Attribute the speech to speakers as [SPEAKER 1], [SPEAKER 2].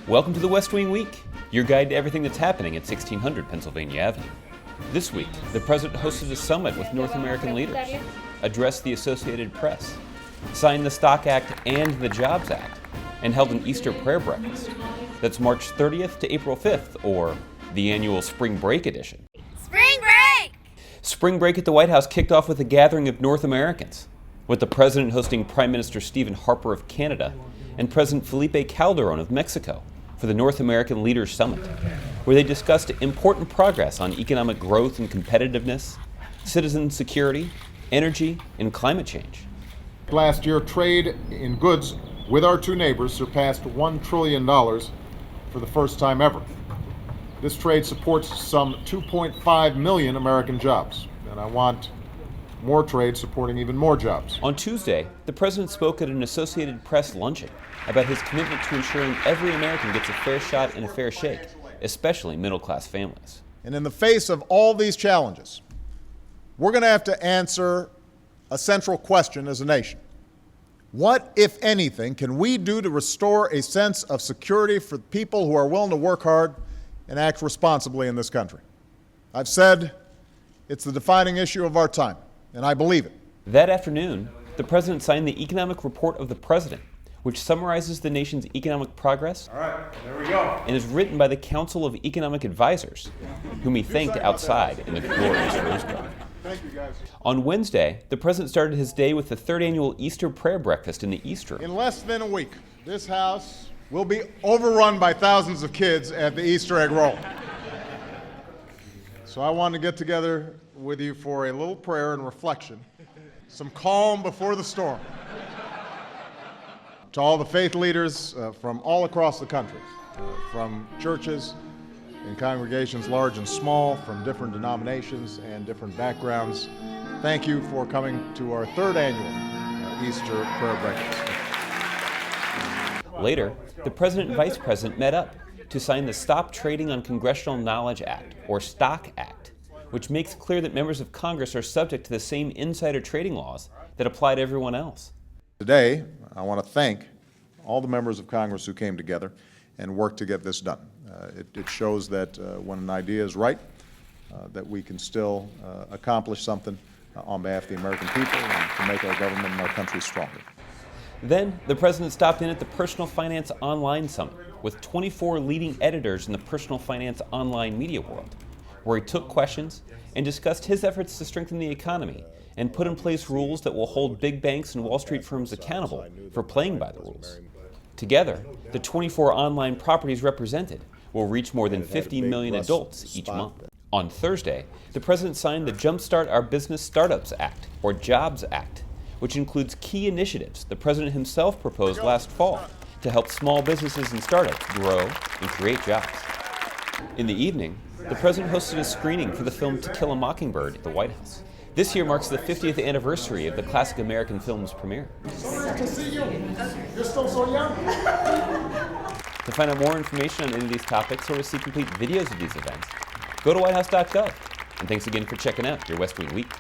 [SPEAKER 1] Welcome to the West Wing Week, your guide to everything that's happening at 1600 Pennsylvania Avenue. This week, the President hosted a summit with North American leaders, addressed the Associated Press, signed the Stock Act and the Jobs Act, and held an Easter prayer breakfast. That's March 30th to April 5th, or the annual Spring Break edition.
[SPEAKER 2] Spring break!
[SPEAKER 1] Spring break at the White House kicked off with a gathering of North Americans, with the President hosting Prime Minister Stephen Harper of Canada and President Felipe Calderon of Mexico for the North American Leaders Summit, where they discussed important progress on economic growth and competitiveness, citizen security, energy, and climate change.
[SPEAKER 3] Last year, trade in goods with our two neighbors surpassed $1 trillion for the first time ever. This trade supports some 2.5 million American jobs, and I want more trade supporting even more jobs.
[SPEAKER 1] On Tuesday, the President spoke at an Associated Press luncheon about his commitment to ensuring every American gets a fair shot and a fair shake, especially middle-class families.
[SPEAKER 4] And in the face of all these challenges, we're going to have to answer a central question as a nation. What, if anything, can we do to restore a sense of security for people who are willing to work hard and act responsibly in this country? I've said it's the defining issue of our time, and I believe it.
[SPEAKER 1] That afternoon, the President signed the Economic Report of the President, which summarizes the nation's economic progress.
[SPEAKER 3] All right, there we go.
[SPEAKER 1] And is written by the Council of Economic Advisors, whom he thanked outside in the glorious Rose Garden.
[SPEAKER 3] Thank you, guys.
[SPEAKER 1] On Wednesday, the President started his day with the third annual Easter prayer breakfast in the East Room.
[SPEAKER 4] In less than a week, this House will be overrun by thousands of kids at the Easter egg roll. So I want to get together with you for a little prayer and reflection, some calm before the storm. To all the faith leaders from all across the country, from churches and congregations large and small, from different denominations and different backgrounds, thank you for coming to our third annual Easter prayer breakfast.
[SPEAKER 1] Later, the President and Vice President met up to sign the Stop Trading on Congressional Knowledge Act, or STOCK Act, which makes clear that members of Congress are subject to the same insider trading laws that apply to everyone else.
[SPEAKER 4] Today, I want to thank all the members of Congress who came together and worked to get this done. It shows that when an idea is right, that we can still accomplish something on behalf of the American people and to make our government and our country stronger.
[SPEAKER 1] Then, the President stopped in at the Personal Finance Online Summit with 24 leading editors in the personal finance online media world, where he took questions and discussed his efforts to strengthen the economy and put in place rules that will hold big banks and Wall Street firms accountable for playing by the rules. Together, the 24 online properties represented will reach more than 50 million adults each month. On Thursday, the President signed the Jumpstart Our Business Startups Act, or JOBS Act, which includes key initiatives the President himself proposed last fall to help small businesses and startups grow and create jobs. In the evening, the President hosted a screening for the film To Kill a Mockingbird at the White House. This year marks the 50th anniversary of the classic American film's premiere.
[SPEAKER 3] So nice to see you. You're still so young.
[SPEAKER 1] To find out more information on any of these topics or to see complete videos of these events, go to whitehouse.gov. And thanks again for checking out your West Wing Week.